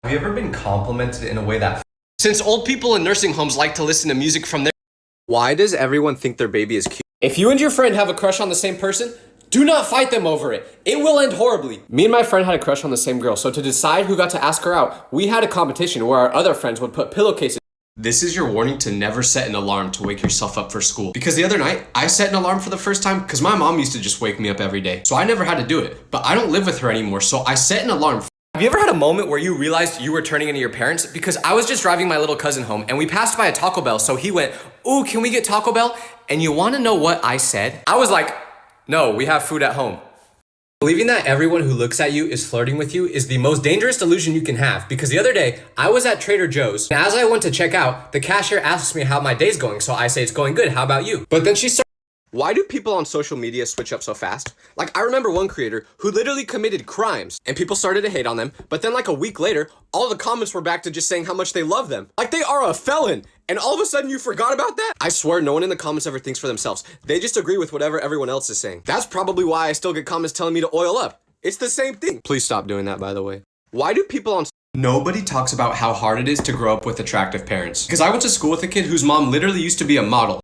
Have you ever been complimented in a way that... Since old people in nursing homes like to listen to music from their... Why does everyone think their baby is cute? If you and your friend have a crush on the same person, do not fight them over it. It will end horribly. Me and my friend had a crush on the same girl, so to decide who got to ask her out, we had a competition where our other friends would put pillowcases. This is your warning to never set an alarm to wake yourself up for school. Because the other night, I set an alarm for the first time because my mom used to just wake me up every day. So I never had to do it. But I don't live with her anymore, so I set an alarm. Have you ever had a moment where you realized you were turning into your parents? Because I was just driving my little cousin home and we passed by a Taco Bell, so he went, "Ooh, can we get Taco Bell?" And you wanna know what I said? I was like, "No, we have food at home." Believing that everyone who looks at you is flirting with you is the most dangerous delusion you can have, because the other day, I was at Trader Joe's, and as I went to check out, the cashier asks me how my day's going, so I say it's going good, how about you? But then she started. Why do people on social media switch up so fast? Like, I remember one creator who literally committed crimes and people started to hate on them, but then like a week later, all the comments were back to just saying how much they love them. Like they are a felon, and all of a sudden you forgot about that? I swear no one in the comments ever thinks for themselves. They just agree with whatever everyone else is saying. That's probably why I still get comments telling me to oil up. It's the same thing. Please stop doing that, by the way. Why do people on... Nobody talks about how hard it is to grow up with attractive parents. Because I went to school with a kid whose mom literally used to be a model.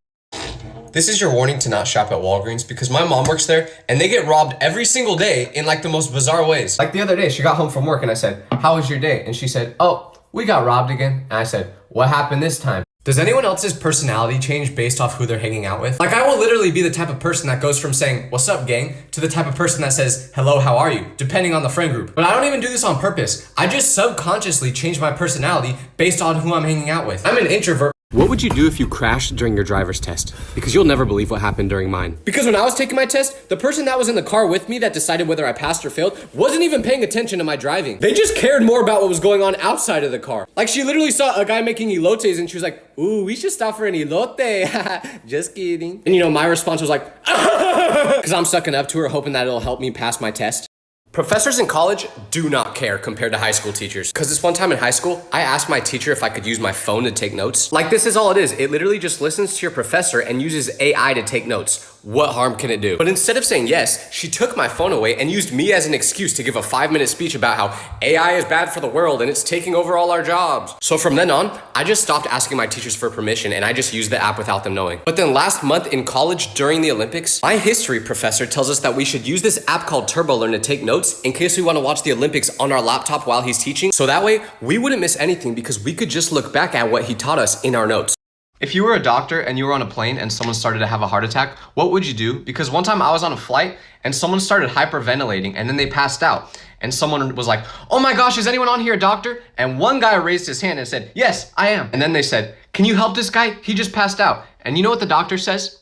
This is your warning to not shop at Walgreens, because my mom works there and they get robbed every single day in like the most bizarre ways. Like the other day, she got home from work and I said, "How was your day?" And she said, "Oh, we got robbed again." And I said, "What happened this time?" Does anyone else's personality change based off who they're hanging out with? Like I will literally be the type of person that goes from saying, "What's up, gang?" to the type of person that says, "Hello, how are you?" depending on the friend group. But I don't even do this on purpose. I just subconsciously change my personality based on who I'm hanging out with. I'm an introvert. What would you do if you crashed during your driver's test? Because you'll never believe what happened during mine. Because when I was taking my test, the person that was in the car with me that decided whether I passed or failed wasn't even paying attention to my driving. They just cared more about what was going on outside of the car. Like she literally saw a guy making elotes and she was like, "Ooh, we should stop for an elote." Just kidding. And you know, my response was like, because I'm sucking up to her hoping that it'll help me pass my test. Professors in college do not care compared to high school teachers. Because this one time in high school, I asked my teacher if I could use my phone to take notes. Like this is all it is. It literally just listens to your professor and uses AI to take notes. What harm can it do? But instead of saying yes, she took my phone away and used me as an excuse to give a 5-minute speech about how AI is bad for the world and it's taking over all our jobs. So from then on, I just stopped asking my teachers for permission and I just used the app without them knowing. But then last month in college during the Olympics, my history professor tells us that we should use this app called TurboLearn to take notes in case we want to watch the Olympics on our laptop while he's teaching. So that way we wouldn't miss anything because we could just look back at what he taught us in our notes. If you were a doctor and you were on a plane and someone started to have a heart attack, what would you do? Because one time I was on a flight and someone started hyperventilating and then they passed out. And someone was like, "Oh my gosh, is anyone on here, doctor?" And one guy raised his hand and said, "Yes, I am." And then they said, "Can you help this guy? He just passed out." And you know what the doctor says?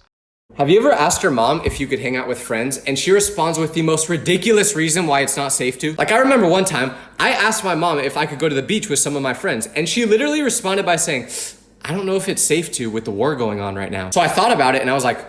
Have you ever asked your mom if you could hang out with friends and she responds with the most ridiculous reason why it's not safe to? Like I remember one time, I asked my mom if I could go to the beach with some of my friends and she literally responded by saying, "I don't know if it's safe to with the war going on right now." So I thought about it and I was like,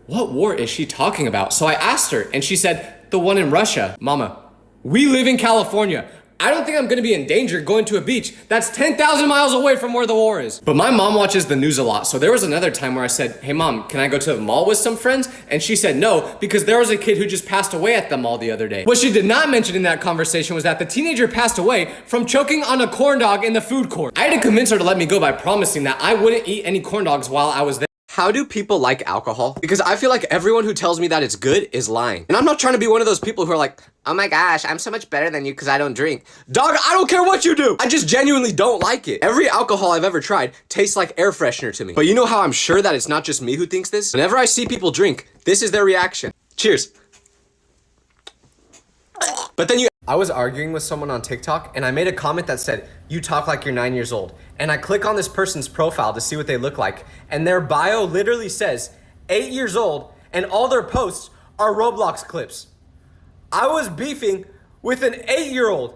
what war is she talking about? So I asked her and she said, "The one in Russia." Mama, we live in California. I don't think I'm gonna be in danger going to a beach that's 10,000 miles away from where the war is. But my mom watches the news a lot. So there was another time where I said, "Hey mom, can I go to the mall with some friends?" And she said no, because there was a kid who just passed away at the mall the other day. What she did not mention in that conversation was that the teenager passed away from choking on a corn dog in the food court. I had to convince her to let me go by promising that I wouldn't eat any corn dogs while I was there. How do people like alcohol? Because I feel like everyone who tells me that it's good is lying. And I'm not trying to be one of those people who are like, "Oh my gosh, I'm so much better than you because I don't drink." Dog, I don't care what you do. I just genuinely don't like it. Every alcohol I've ever tried tastes like air freshener to me. But you know how I'm sure that it's not just me who thinks this? Whenever I see people drink, this is their reaction. Cheers. But then I was arguing with someone on TikTok and I made a comment that said, "You talk like you're 9 years old." And I click on this person's profile to see what they look like. And their bio literally says 8 years old and all their posts are Roblox clips. I was beefing with an 8-year-old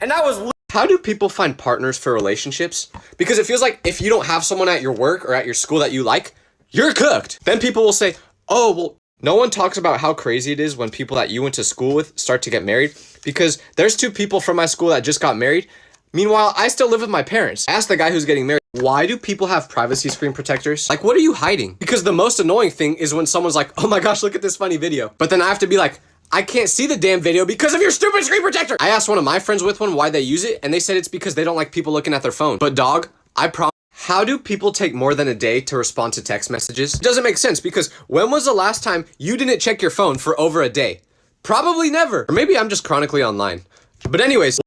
and I was... How do people find partners for relationships? Because it feels like if you don't have someone at your work or at your school that you like, you're cooked. Then people will say, "Oh, well," no one talks about how crazy it is when people that you went to school with start to get married, because there's 2 people from my school that just got married. Meanwhile, I still live with my parents. I asked the guy who's getting married, "Why do people have privacy screen protectors? Like, what are you hiding?" Because the most annoying thing is when someone's like, "Oh my gosh, look at this funny video." But then I have to be like, I can't see the damn video because of your stupid screen protector. I asked one of my friends with one why they use it, and they said it's because they don't like people looking at their phone. But dog, I promise. How do people take more than a day to respond to text messages? It doesn't make sense because when was the last time you didn't check your phone for over a day? Probably never. Or maybe I'm just chronically online. But anyways,